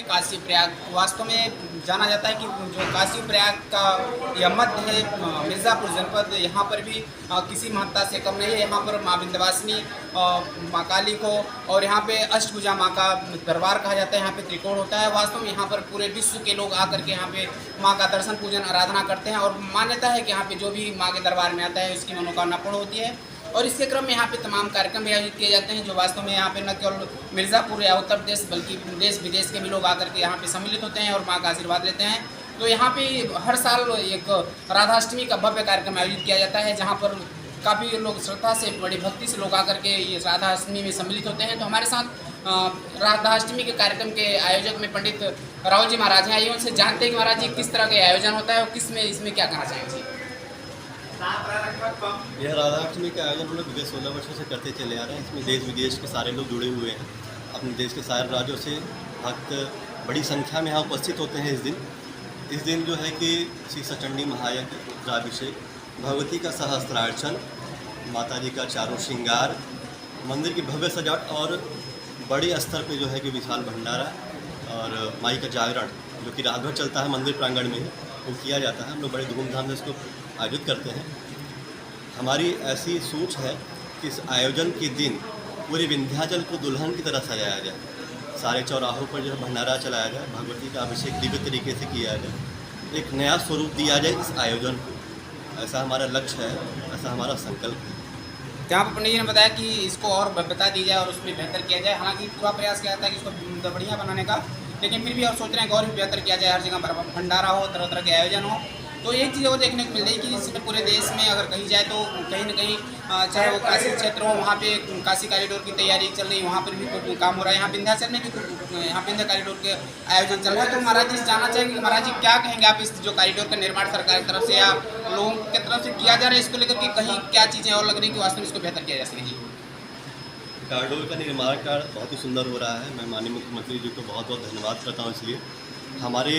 काशी प्रयाग। वास्तव में जाना जाता है कि जो काशी प्रयाग का यह मध्य है मिर्ज़ापुर जनपद, यहाँ पर भी किसी महत्ता से कम नहीं है। यहाँ पर माँ विंध्यवासिनी, माँ काली को और यहाँ पे अष्टभुजा माँ का दरबार कहा जाता है। यहाँ पे त्रिकोण होता है। वास्तव में यहाँ पर पूरे विश्व के लोग आकर के यहाँ पे माँ का दर्शन पूजन आराधना करते हैं और मान्यता है कि यहाँ पे जो भी माँ के दरबार में आता है उसकी मनोकामना पूर्ण होती है। और इसके क्रम में यहाँ पे तमाम कार्यक्रम भी आयोजित किए जाते हैं, जो वास्तव में यहाँ पे न केवल मिर्ज़ापुर या उत्तर प्रदेश बल्कि देश विदेश के भी लोग आकर के यहाँ पे सम्मिलित होते हैं और माँ का आशीर्वाद लेते हैं। तो यहाँ पे हर साल एक राधाष्टमी का भव्य कार्यक्रम आयोजित किया जाता है, जहाँ पर काफ़ी लोग श्रद्धा से, बड़ी भक्ति से लोग आकर के ये राधाष्टमी में सम्मिलित होते हैं। तो हमारे साथ राधाष्टमी के कार्यक्रम के आयोजक में पंडित राहुल जी महाराज हैं। आइए उनसे जानते हैं कि महाराज जी किस तरह का आयोजन होता है और किस में इसमें क्या कहना चाहेंगे। यह राधाष्टमी का आयोजन हम लोग विगत 16 वर्षों से करते चले आ रहे हैं। इसमें देश विदेश के सारे लोग जुड़े हुए हैं। अपने देश के सारे राज्यों से भक्त बड़ी संख्या में यहाँ उपस्थित होते हैं। इस दिन जो है कि श्री सचंडी महायज्ञ, रुद्राभिषेक, भगवती का सहस्त्रार्चन, माता जी का चारों श्रृंगार, मंदिर की भव्य सजावट और बड़े स्तर पे जो है कि विशाल भंडारा और माई का जागरण जो कि रात भर चलता है मंदिर प्रांगण में ही, वो किया जाता है। हम लोग बड़े धूमधाम से इसको आयोजित करते हैं। हमारी ऐसी सोच है कि इस आयोजन के दिन पूरे विंध्याचल को दुल्हन की तरह सजाया जाए, सारे चौराहों पर जो है भंडारा चलाया जाए, भगवती का अभिषेक दिव्य तरीके से किया जाए, एक नया स्वरूप दिया जाए इस आयोजन को। ऐसा हमारा लक्ष्य है, ऐसा हमारा संकल्प है। यहाँ पर पंडित जी ने बताया कि इसको और भव्यता दी जाए और उसमें बेहतर किया जाए। हालांकि पूरा प्रयास किया जाता है कि इसको बढ़िया बनाने का, लेकिन फिर भी और सोच रहे हैं कि और भी बेहतर किया जाए, हर जगह पर भंडारा हो, तरह तरह के आयोजन हो। तो एक चीज़ वो देखने को मिल रही है कि इसमें पूरे देश में अगर कहीं जाए तो कहीं न कहीं चाहे वो काशी क्षेत्र हो, वहाँ पे काशी कॉरिडोर की तैयारी चल रही है, वहाँ पर भी कोई काम हो रहा है। यहाँ विंध्याचल में भी यहाँ विंध्य कॉरिडोर के आयोजन चल रहा है। तो महाराज जी जानना चाहेंगे कि महाराज जी क्या कहेंगे आप इस जो कॉरिडोर का निर्माण सरकार की तरफ से या लोगों की तरफ से किया जा रहा है, इसको लेकर कि कहीं क्या चीज़ें और लग रही कि वास्तव में इसको बेहतर किया जा सके। कॉरिडोर का निर्माण कार्य बहुत ही सुंदर हो रहा है। मैं माननीय मुख्यमंत्री जी को बहुत बहुत धन्यवाद करता हूँ। इसलिए हमारे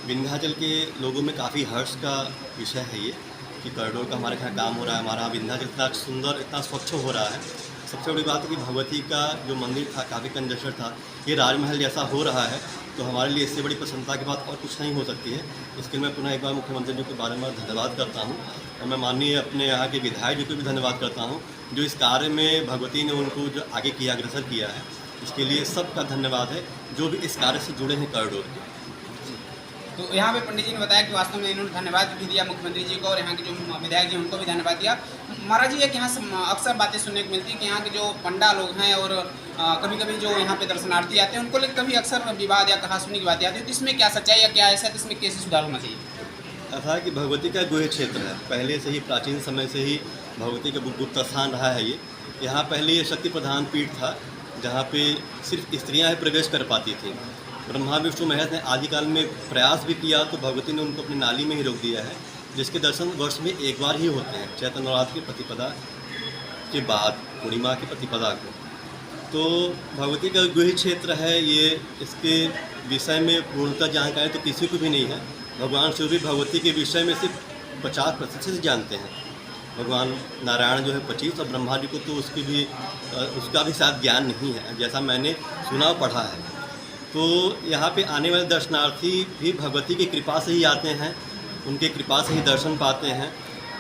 विंध्याचल के लोगों में काफ़ी हर्ष का विषय है ये कि कॉरिडोर का हमारे यहाँ काम हो रहा है। हमारा विंध्याचल इतना सुंदर, इतना स्वच्छ हो रहा है। सबसे बड़ी बात है कि भगवती का जो मंदिर था काफ़ी कंजस्टेड था, ये राजमहल जैसा हो रहा है। तो हमारे लिए इससे बड़ी प्रसन्नता की बात और कुछ नहीं हो सकती है। इसके लिए मैं पुनः एक बार मुख्यमंत्री जी को बारंबार धन्यवाद करता हूँ और मैं माननीय अपने यहाँ के विधायक जी को भी धन्यवाद करता हूँ जो इस कार्य में भगवती ने उनको जो आगे किया, अग्रसर किया है। इसके लिए सबका धन्यवाद है जो भी इस कार्य से जुड़े हैं कॉरिडोर के। तो यहाँ पे पंडित जी ने बताया कि वास्तव में इन्होंने धन्यवाद भी दिया मुख्यमंत्री जी को और यहाँ के जो विधायक जी उनको भी धन्यवाद दिया। महाराज जी एक यहाँ से अक्सर बातें सुनने को मिलती है कि यहाँ के जो पंडा लोग हैं और कभी कभी जो यहाँ पे दर्शनार्थी आते हैं उनको लेकर कभी अक्सर विवाद या कहासुनी की बातें आती है। तो इसमें क्या सच्चाई या क्या ऐसा, इसमें कैसे सुधार होना चाहिए? ऐसा है कि भगवती का गुह्य क्षेत्र है। पहले से ही, प्राचीन समय से ही भगवती का गुप्त स्थान रहा है ये। यहाँ पहले ये शक्ति प्रधान पीठ था जहाँ पे सिर्फ स्त्रियाँ ही प्रवेश कर पाती थी। ब्रह्मा विष्णु महेश ने आदिकाल में प्रयास भी किया तो भगवती ने उनको अपनी नाली में ही रोक दिया है, जिसके दर्शन वर्ष में एक बार ही होते हैं, चैत्र नवरात्र की प्रतिपदा के बाद, पूर्णिमा की प्रतिपदा को। तो भगवती का गुह्य क्षेत्र है ये। इसके विषय में पूर्णतः जानकारी तो किसी को भी नहीं है। भगवान शिव भी भगवती के विषय में सिर्फ 50% जानते हैं। भगवान नारायण जो है 25 और ब्रह्मा जी को तो उसका भी शायद ज्ञान नहीं है, जैसा मैंने सुना पढ़ा है। तो यहाँ पे आने वाले दर्शनार्थी भी भगवती की कृपा से ही आते हैं, उनके कृपा से ही दर्शन पाते हैं।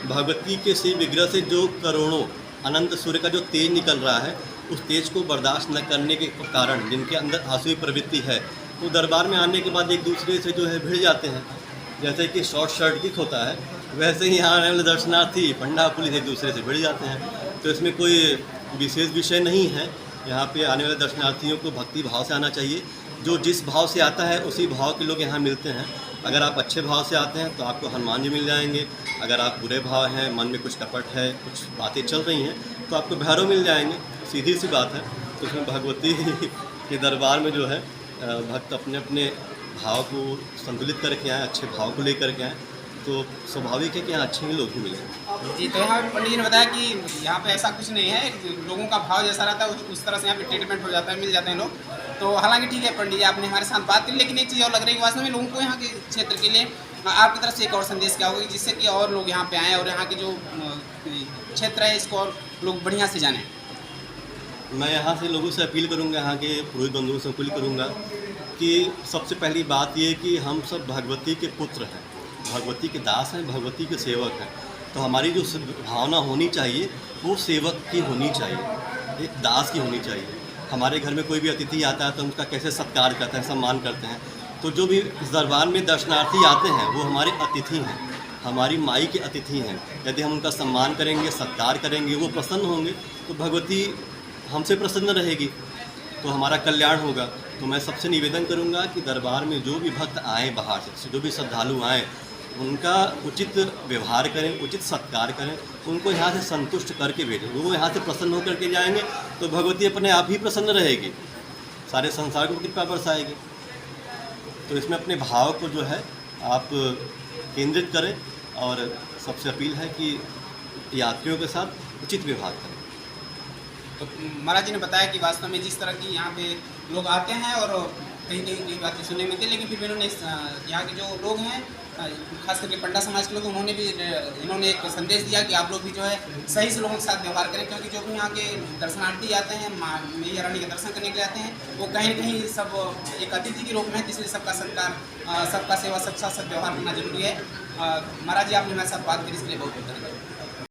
भगवती के शिव विग्रह से जो करोड़ों अनंत सूर्य का जो तेज निकल रहा है, उस तेज को बर्दाश्त न करने के कारण जिनके अंदर आसुरी प्रवृत्ति है, वो दरबार में आने के बाद एक दूसरे से जो है भिड़ जाते हैं। जैसे कि शॉर्ट सर्किट होता है, वैसे ही यहाँ आने वाले दर्शनार्थी, पंडा, पुलिस एक दूसरे से भिड़ जाते हैं। तो इसमें कोई विशेष विषय नहीं है। यहाँ पे आने वाले दर्शनार्थियों को भक्ति भाव से आना चाहिए। जो जिस भाव से आता है उसी भाव के लोग यहाँ मिलते हैं। अगर आप अच्छे भाव से आते हैं तो आपको हनुमान जी मिल जाएंगे। अगर आप बुरे भाव हैं, मन में कुछ कपट है, कुछ बातें चल रही हैं, तो आपको भैरव मिल जाएंगे। सीधी सी बात है। तो उसमें भगवती के दरबार में जो है भक्त अपने अपने भाव को संतुलित करके आएँ, अच्छे भाव को लेकर के आएँ, तो स्वाभाविक है कि यहाँ अच्छे ही लोग ही मिलेंगे। जी, तो यहाँ पंडित जी ने बताया कि यहाँ पे ऐसा कुछ नहीं है, लोगों का भाव जैसा रहता है उस तरह से यहाँ पे ट्रीटमेंट हो जाता है, मिल जाते हैं लोग। तो हालांकि ठीक है पंडित जी, आपने हमारे साथ बात की, लेकिन एक चीज़ और लग रही है कि वास्तव में लोगों को यहाँ के क्षेत्र के लिए आपकी तरफ से एक और संदेश क्या होगा जिससे कि और लोग यहाँ पे आएँ और यहाँ के जो क्षेत्र है इसको और लोग बढ़िया से जानें। मैं यहाँ से लोगों से अपील करूँगा, यहाँ के पुरोहित बंधुओं से अपील करूँगा कि सबसे पहली बात ये कि हम सब भगवती के पुत्र हैं, भगवती के दास हैं, भगवती के सेवक हैं। तो हमारी जो भावना होनी चाहिए वो सेवक की होनी चाहिए, एक दास की होनी चाहिए। हमारे घर में कोई भी अतिथि आता है तो उनका कैसे सत्कार करते हैं, सम्मान करते हैं। तो जो भी इस दरबार में दर्शनार्थी आते हैं वो हमारे अतिथि हैं, हमारी माई के अतिथि हैं। यदि हम उनका सम्मान करेंगे, सत्कार करेंगे, वो प्रसन्न होंगे तो भगवती हमसे प्रसन्न रहेगी, तो हमारा कल्याण होगा। तो मैं सबसे निवेदन करूंगा कि दरबार में जो भी भक्त आएँ बाहर से, जो भी श्रद्धालु आएँ, उनका उचित व्यवहार करें, उचित सत्कार करें, उनको यहाँ से संतुष्ट करके भेजें। वो यहाँ से प्रसन्न होकर के जाएंगे तो भगवती अपने आप ही प्रसन्न रहेगी, सारे संसार को कृपा बरसाएगी। तो इसमें अपने भाव को जो है आप केंद्रित करें और सबसे अपील है कि यात्रियों के साथ उचित व्यवहार करें। तो महाराज जी ने बताया कि वास्तव में जिस तरह की यहाँ पे लोग आते हैं और कहीं कहीं बातें सुनने मिलती है, लेकिन फिर भी इन्होंने यहाँ के जो लोग हैं, खास करके पंडा समाज के लोग, इन्होंने एक संदेश दिया कि आप लोग भी जो है सही से लोगों के साथ व्यवहार करें, क्योंकि जो भी यहाँ के दर्शनार्थी आते हैं, माँ मैया रानी के दर्शन करने के लिए आते हैं, वो कहीं न कहीं सब एक अतिथि के रूप में, इसलिए सबका सत्कार, सबका सेवा, सबका सद्व्यवहार करना जरूरी है। महाराज जी, आपने हमारे साथ बात करी, इसके लिए बहुत बहुत धन्यवाद।